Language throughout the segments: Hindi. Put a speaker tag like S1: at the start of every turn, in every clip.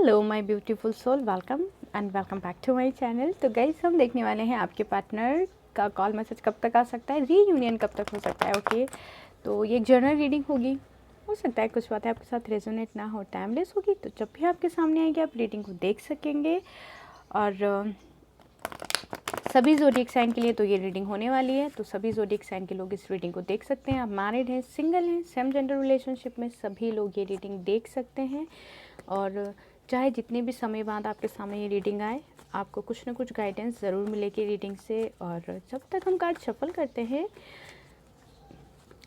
S1: Hello my beautiful soul, welcome back to my channel. तो गाइस, हम देखने वाले हैं आपके पार्टनर का कॉल मैसेज कब तक आ सकता है, रीयूनियन कब तक हो सकता है। ओके, तो ये एक जर्नल रीडिंग होगी। हो सकता है कुछ बातें आपके साथ रेजोनेट ना हो, टाइमलेस होगी, तो जब भी आपके सामने आएगी आप रीडिंग को देख सकेंगे। और सभी ज़ोडिएक साइन के लिए तो ये रीडिंग होने वाली है, तो सभी ज़ोडिएक साइन के लोग इस रीडिंग को देख सकते हैं। आप मैरिड हैं, सिंगल हैं, सेम जेंडर रिलेशनशिप में, सभी लोग ये रीडिंग देख सकते हैं। और चाहे जितने भी समय बाद आपके सामने ये रीडिंग आए, आपको कुछ ना कुछ गाइडेंस ज़रूर मिलेगी रीडिंग से। और जब तक हम कार्ड शफल करते हैं,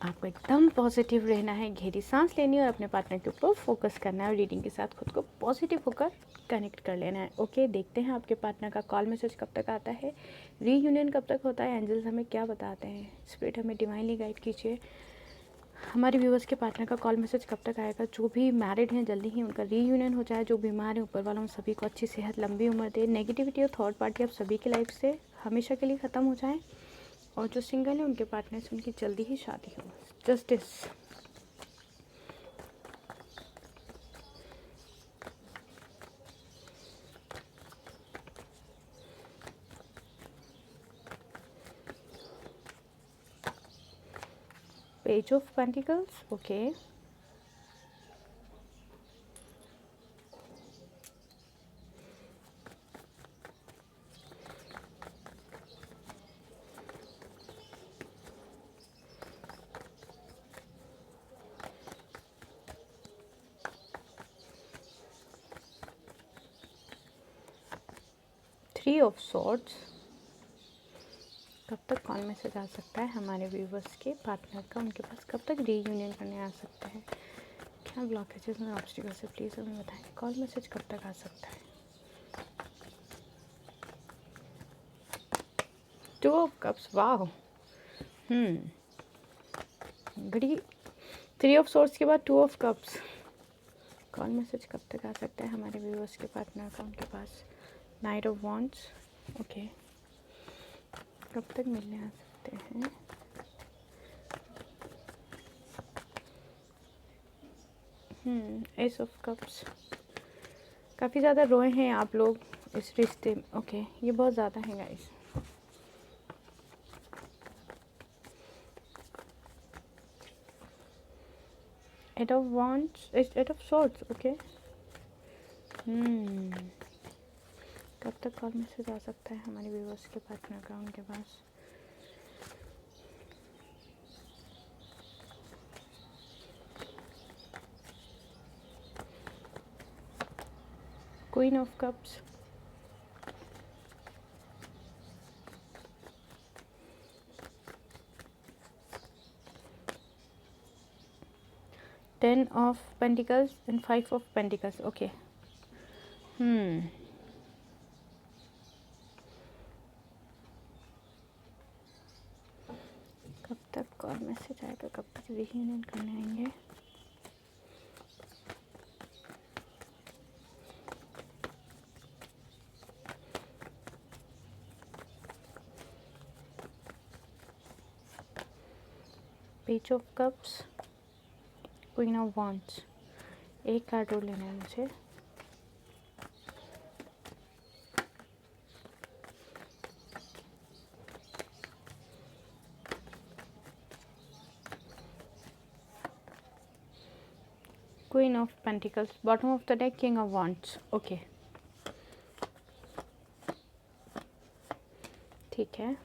S1: आपको एकदम पॉजिटिव रहना है, गहरी सांस लेनी है और अपने पार्टनर के ऊपर फोकस करना है और रीडिंग के साथ खुद को पॉजिटिव होकर कनेक्ट कर लेना है। ओके, देखते हैं आपके पार्टनर का कॉल मैसेज कब तक आता है, रीयूनियन कब तक होता है, एंजल्स हमें क्या बताते हैं, स्पिरिट हमें डिवाइनली गाइड कीजिए। हमारे व्यूवर्स के पार्टनर का कॉल मैसेज कब तक आएगा। जो भी मैरिड हैं जल्दी ही उनका रीयूनियन हो जाए, जो बीमार हैं ऊपर वाला उन सभी को अच्छी सेहत, लंबी उम्र दे, नेगेटिविटी और थर्ड पार्टी आप सभी की लाइफ से हमेशा के लिए ख़त्म हो जाए। और जो सिंगल हैं उनके पार्टनर से उनकी जल्दी ही शादी हो। Justice, page of pentacles, okay, three of swords. कब तक कॉल मैसेज आ सकता है हमारे व्यूवर्स के पार्टनर का, उनके पास कब तक रीयूनियन करने आ सकता है, क्या ब्लॉकेजेस में ऑब्स्टिकल्स है, प्लीज़ हमें बताएं। कॉल मैसेज कब तक आ सकता है। टू ऑफ कप्स, वाह, बड़ी। थ्री ऑफ सोर्स के बाद two of cups. Call message कब तक आ सकता है हमारे व्यूअर्स के पार्टनर का, उनके पास। नाइट ऑफ वॉन्ड्स, ओके, कब तक मिलने आ सकते हैं। S of cups. काफ़ी ज़्यादा रोए हैं आप लोग इस रिश्ते में। ओके, ये बहुत ज़्यादा है guys. Eight of wands, eight of swords, okay. कब तक कॉल मैसेज आ सकता है हमारे व्यूअर्स के पार्टनर का, उनके पास। Queen of cups, ten of pentacles and five of pentacles, okay. कब तक कॉल मैसेज आएगा, कब तक रीयूनियन करने आएंगे। Page of cups, queen of wands. एक कार्ड और लेना है मुझे। Queen of pentacles, bottom of the deck, king of wands, okay, ठीक है।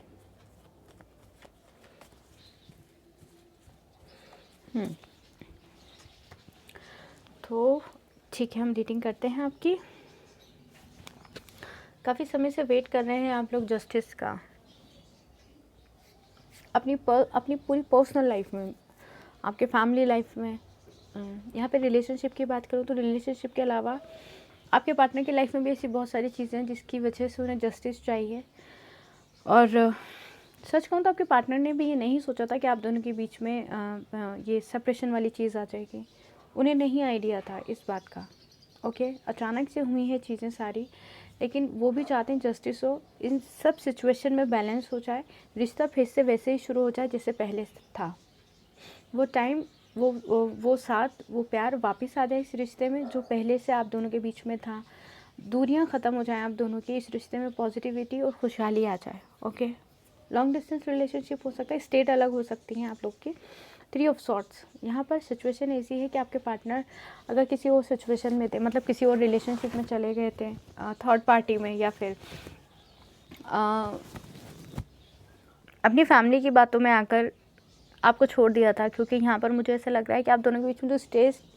S1: तो ठीक है, हम रीडिंग करते हैं आपकी। काफ़ी समय से वेट कर रहे हैं आप लोग जस्टिस का, अपनी पूरी पर्सनल लाइफ में, आपके फैमिली लाइफ में। यहाँ पे रिलेशनशिप की बात करूँ तो रिलेशनशिप के अलावा आपके पार्टनर की लाइफ में भी ऐसी बहुत सारी चीज़ें हैं जिसकी वजह से उन्हें जस्टिस चाहिए। और सच कहूँ तो आपके पार्टनर ने भी ये नहीं सोचा था कि आप दोनों के बीच में ये सेपरेशन वाली चीज़ आ जाएगी। उन्हें नहीं आइडिया था इस बात का। ओके, अचानक से हुई हैं चीज़ें सारी, लेकिन वो भी चाहते हैं जस्टिस हो, इन सब सिचुएशन में बैलेंस हो जाए, रिश्ता फिर से वैसे ही शुरू हो जाए जैसे पहले था। वो टाइम वो साथ, वो प्यार वापस आ जाए इस रिश्ते में जो पहले से आप दोनों के बीच में था। दूरियां ख़त्म हो जाएं आप दोनों की, इस रिश्ते में पॉजिटिविटी और खुशहाली आ जाए। ओके, लॉन्ग डिस्टेंस रिलेशनशिप हो सकता है, स्टेट अलग हो सकती हैं आप लोग की। 3 ऑफ सॉर्ट्स, यहाँ पर सिचुएशन ऐसी है कि आपके पार्टनर अगर किसी और सिचुएशन में थे, मतलब किसी और रिलेशनशिप में चले गए थे, थर्ड पार्टी में, या फिर अपनी फैमिली की बातों में आकर आपको छोड़ दिया था, क्योंकि यहाँ पर मुझे ऐसा लग रहा है कि आप दोनों के बीच में जो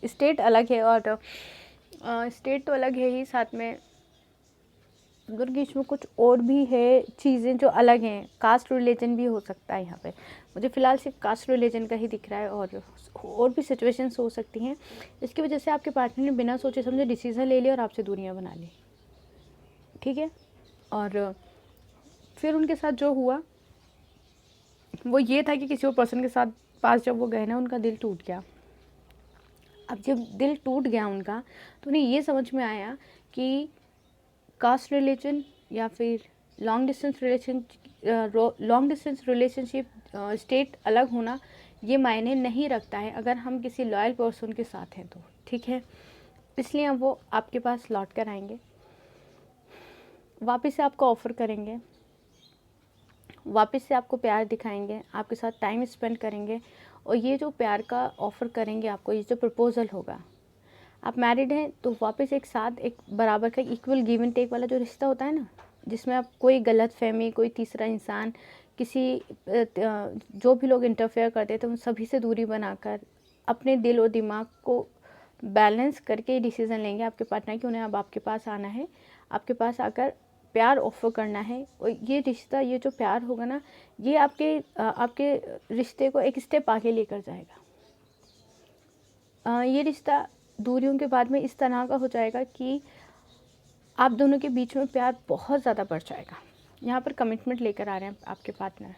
S1: स्टेट अलग है, और स्टेट तो अलग है ही, साथ में दोनों के बीच में कुछ और भी है चीज़ें जो अलग हैं। कास्ट रिलीजन भी हो सकता है यहाँ पे, मुझे फ़िलहाल सिर्फ कास्ट रिलीजन का ही दिख रहा है, और भी सिचुएशंस हो सकती हैं। इसकी वजह से आपके पार्टनर ने बिना सोचे समझे डिसीज़न ले लिया और आपसे दूरियाँ बना ली, ठीक है। और फिर उनके साथ जो हुआ वो ये था कि किसी और पर्सन के साथ पास जब वो गए ना, उनका दिल टूट गया। अब जब दिल टूट गया उनका, तो उन्हें ये समझ में आया कि कास्ट रिलीजन या फिर लॉन्ग डिस्टेंस रिलेशनशिप स्टेट अलग होना ये मायने नहीं रखता है अगर हम किसी लॉयल पर्सन के साथ हैं तो, ठीक है। इसलिए अब वो आपके पास लौट कर आएंगे, वापस से आपको ऑफ़र करेंगे, वापस से आपको प्यार दिखाएंगे, आपके साथ टाइम स्पेंड करेंगे। और ये जो प्यार का ऑफ़र करेंगे आपको, ये जो प्रपोज़ल होगा, आप मैरिड हैं तो वापस एक साथ एक बराबर का इक्वल गिव एंड टेक वाला जो रिश्ता होता है ना, जिसमें आप कोई गलत फहमी, कोई तीसरा इंसान, किसी जो भी लोग इंटरफेयर करते थे उन सभी से दूरी बनाकर अपने दिल और दिमाग को बैलेंस करके डिसीज़न लेंगे आपके पार्टनर कि उन्हें अब आपके पास आना है, आपके पास आकर प्यार ऑफर करना है। और ये रिश्ता, ये जो प्यार होगा ना, ये आपके रिश्ते को एक स्टेप आगे लेकर जाएगा। ये रिश्ता दूरियों के बाद में इस तरह का हो जाएगा कि आप दोनों के बीच में प्यार बहुत ज़्यादा बढ़ जाएगा। यहाँ पर कमिटमेंट लेकर आ रहे हैं आपके पार्टनर,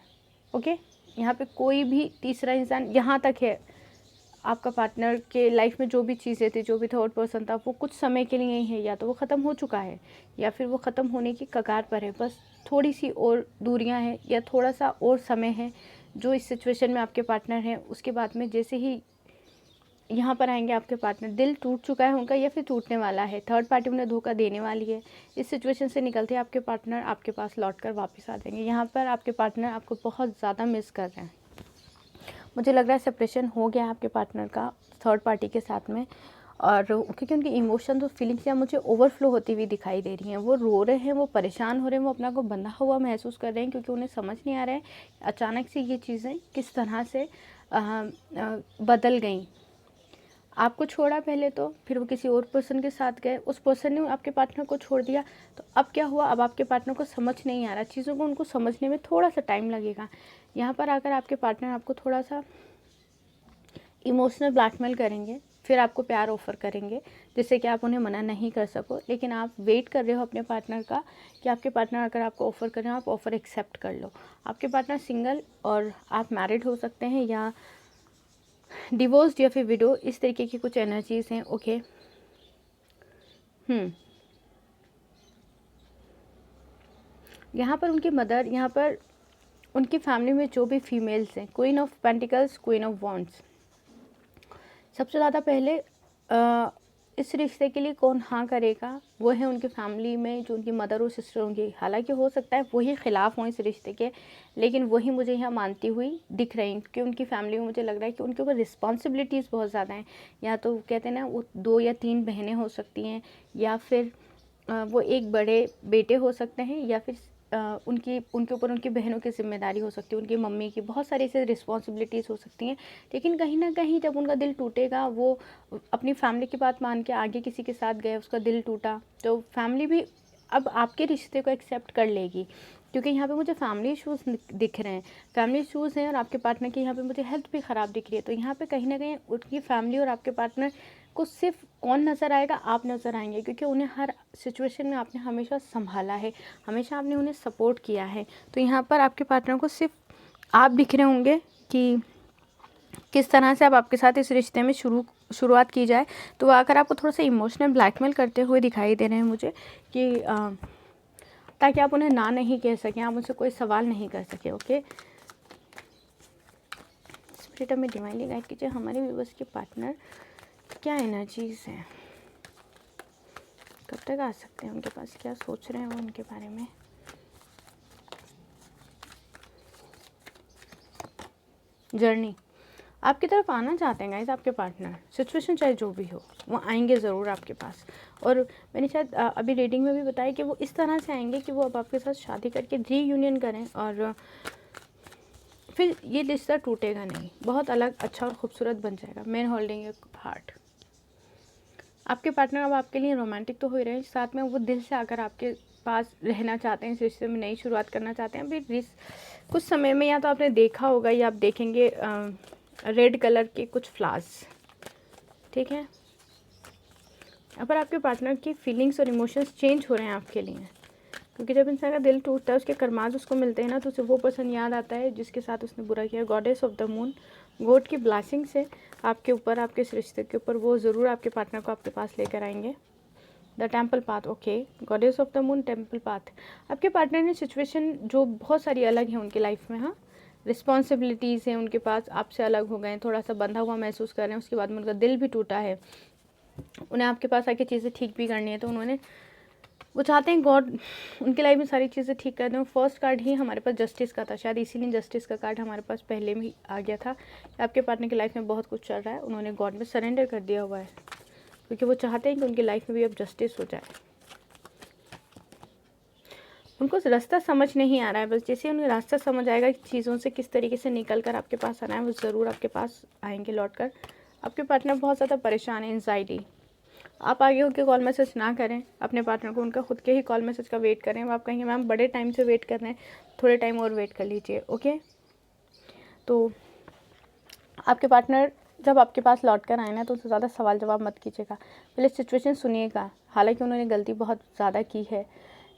S1: ओके। यहाँ पे कोई भी तीसरा इंसान, यहाँ तक है आपका पार्टनर के लाइफ में जो भी चीज़ें थी, जो भी थर्ड पर्सन था, वो कुछ समय के लिए ही है, या तो वो ख़त्म हो चुका है या फिर वो ख़त्म होने की कगार पर है। बस थोड़ी सी और दूरियां हैं या थोड़ा सा और समय है जो इस सिचुएशन में आपके पार्टनर हैं। उसके बाद में जैसे ही यहाँ पर आएंगे आपके पार्टनर, दिल टूट चुका है उनका या फिर टूटने वाला है, थर्ड पार्टी उन्हें धोखा देने वाली है, इस सिचुएशन से निकलते आपके पार्टनर आपके पास लौट कर वापस आ जाएंगे। यहाँ पर आपके पार्टनर आपको बहुत ज़्यादा मिस कर रहे हैं। मुझे लग रहा है सेपरेशन हो गया है आपके पार्टनर का थर्ड पार्टी के साथ में, और क्योंकि उनकी इमोशंस और फीलिंग्स यहाँ मुझे ओवरफ्लो होती हुई दिखाई दे रही हैं। वो रो रहे हैं, वो परेशान हो रहे हैं, वो अपना को बंधा हुआ महसूस कर रहे हैं, क्योंकि उन्हें समझ नहीं आ रहा है अचानक से ये चीज़ें किस तरह से बदल गई। आपको छोड़ा पहले तो, फिर वो किसी और पर्सन के साथ गए, उस पर्सन ने आपके पार्टनर को छोड़ दिया, तो अब क्या हुआ, अब आपके पार्टनर को समझ नहीं आ रहा, चीज़ों को उनको समझने में थोड़ा सा टाइम लगेगा। यहाँ पर आकर आपके पार्टनर आपको थोड़ा सा इमोशनल ब्लैकमेल करेंगे, फिर आपको प्यार ऑफ़र करेंगे जिससे कि आप उन्हें मना नहीं कर सको। लेकिन आप वेट कर रहे हो अपने पार्टनर का कि आपके पार्टनर अगर आपको ऑफ़र कर रहे हो, आप ऑफ़र एक्सेप्ट कर लो। आपके पार्टनर सिंगल और आप मैरिड हो सकते हैं, या डिवोर्स्ड या फिर विडो, इस तरीके की कुछ एनर्जीज़ हैं, ओके। यहाँ पर उनकी मदर, यहाँ पर उनकी फैमिली में जो भी फीमेल्स हैं, queen of pentacles, queen of wands, सबसे ज़्यादा पहले इस रिश्ते के लिए कौन हाँ करेगा, वो है उनकी फैमिली में जो उनकी मदर और सिस्टर होंगी। हालांकि हो सकता है वही ख़िलाफ़ हों इस रिश्ते के, लेकिन वही मुझे यहाँ मानती हुई दिख रही, क्योंकि उनकी फैमिली में मुझे लग रहा है कि उनके ऊपर रिस्पॉन्सिबिलिटीज़ बहुत ज़्यादा हैं। या तो कहते हैं ना, वो 2 या 3 बहनें हो सकती हैं, या फिर वो एक बड़े बेटे हो सकते हैं, या फिर उनके ऊपर उनकी बहनों की ज़िम्मेदारी हो सकती है, उनकी मम्मी की बहुत सारी ऐसी रिस्पॉन्सिबिलिटीज़ हो सकती हैं। लेकिन कहीं ना कहीं जब उनका दिल टूटेगा, वो अपनी फैमिली की बात मान के आगे किसी के साथ गए, उसका दिल टूटा, तो फैमिली भी अब आपके रिश्ते को एक्सेप्ट कर लेगी। क्योंकि यहाँ पे मुझे फैमिली इशूज़ दिख रहे हैं, फैमिली इशूज़ हैं, और आपके पार्टनर की यहाँ पे मुझे हेल्थ भी ख़राब दिख रही है। तो यहाँ पे कहीं ना कहीं उनकी फैमिली और आपके पार्टनर को सिर्फ कौन नज़र आएगा, आप नज़र आएंगे, क्योंकि उन्हें हर सिचुएशन में आपने हमेशा संभाला है, हमेशा आपने उन्हें सपोर्ट किया है। तो यहाँ पर आपके पार्टनर को सिर्फ आप दिख रहे होंगे कि किस तरह से अब आपके साथ इस रिश्ते में शुरुआत की जाए। तो वो आकर आपको थोड़ा सा इमोशनल ब्लैकमेल करते हुए दिखाई दे रहे हैं मुझे, कि ताकि आप उन्हें ना नहीं कह सकें, आप उनसे कोई सवाल नहीं कर सके, ओके। डेटा में डिवाइनली गाइड कीजिए हमारे व्यूअर्स के पार्टनर क्या एनर्जीज हैं, कब तक आ सकते हैं उनके पास, क्या सोच रहे हैं वो उनके बारे में। जर्नी आपकी तरफ आना चाहते हैं गाइस आपके पार्टनर, सिचुएशन चाहे जो भी हो वो आएंगे ज़रूर आपके पास। और मैंने शायद अभी रीडिंग में भी बताया कि वो इस तरह से आएंगे कि वो अब आपके साथ शादी करके रीयूनियन करें और फिर ये रिश्ता टूटेगा नहीं, बहुत अलग अच्छा और ख़ूबसूरत बन जाएगा। Man holding your heart. आपके पार्टनर अब आपके लिए रोमांटिक तो हो ही रहे हैं, साथ में वो दिल से आकर आपके पास रहना चाहते हैं, इस रिश्ते में नई शुरुआत करना चाहते हैं। अभी कुछ समय में या तो आपने देखा होगा या आप देखेंगे रेड कलर के कुछ फ्लावर्स, ठीक है। पर आपके पार्टनर की फीलिंग्स और इमोशंस चेंज हो रहे हैं आपके लिए, क्योंकि जब इंसान का दिल टूटता है उसके कर्माज उसको मिलते हैं ना, तो उसे वो पर्सन याद आता है जिसके साथ उसने बुरा किया। Goddess of the moon, God की ब्लेसिंग से आपके ऊपर, आपके इस रिश्ते के ऊपर, वो ज़रूर आपके पार्टनर को आपके पास लेकर आएंगे। The temple path, okay, goddess of the moon, temple path. आपके पार्टनर ने सिचुएशन जो बहुत सारी अलग है उनकी लाइफ में, हाँ, रिस्पॉन्सिबिलिटीज़ हैं उनके पास, आपसे अलग हो गए, थोड़ा सा बंधा हुआ महसूस कर रहे हैं, उसके बाद में उनका दिल भी टूटा है, उन्हें आपके पास आके चीज़ें ठीक भी करनी है, तो वो चाहते हैं गॉड उनकी लाइफ में सारी चीज़ें ठीक कर दें। फर्स्ट कार्ड ही हमारे पास जस्टिस का था, शायद इसीलिए जस्टिस का कार्ड हमारे पास पहले भी आ गया था। आपके पार्टनर की लाइफ में बहुत कुछ चल रहा है, उन्होंने गॉड में सरेंडर कर दिया हुआ है, क्योंकि वो चाहते हैं कि उनकी लाइफ में भी अब जस्टिस हो जाए। उनको रास्ता समझ नहीं आ रहा है, बस जैसे उन्हें रास्ता समझ आएगा कि चीज़ों से किस तरीके से निकल कर आपके पास आना है, वो ज़रूर आपके पास आएंगे लौट कर। आपके पार्टनर बहुत ज़्यादा परेशान है, एंजाइटी। आप आगे होकर कॉल मैसेज ना करें अपने पार्टनर को, उनका खुद के ही कॉल मैसेज का वेट करें। आप कहेंगे मैम बड़े टाइम से वेट कर रहे हैं, थोड़े टाइम और वेट कर लीजिए, ओके। तो आपके पार्टनर जब आपके पास लौट कर आए ना, तो उससे ज़्यादा सवाल जवाब मत कीजिएगा, पहले सिचुएशन सुनिएगा। हालांकि उन्होंने गलती बहुत ज़्यादा की है,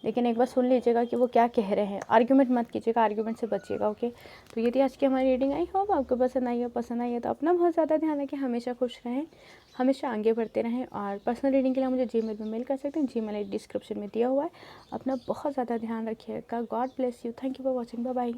S1: लेकिन एक बार सुन लीजिएगा कि वो क्या कह रहे हैं। आर्ग्यूमेंट मत कीजिएगा, आर्ग्यूमेंट से बचिएगा, ओके। तो ये थी आज की हमारी रीडिंग। आई होप आपको पसंद आई हो। पसंद आई है तो अपना बहुत ज़्यादा ध्यान रखें, हमेशा खुश रहें, हमेशा आगे बढ़ते रहें। और पर्सनल रीडिंग के लिए मुझे जीमेल में मेल कर सकते हैं, जीमेल आई डिस्क्रिप्शन में दिया हुआ है। अपना बहुत ज़्यादा ध्यान रखिएगा। God bless you. Thank you for watching. Bye bye.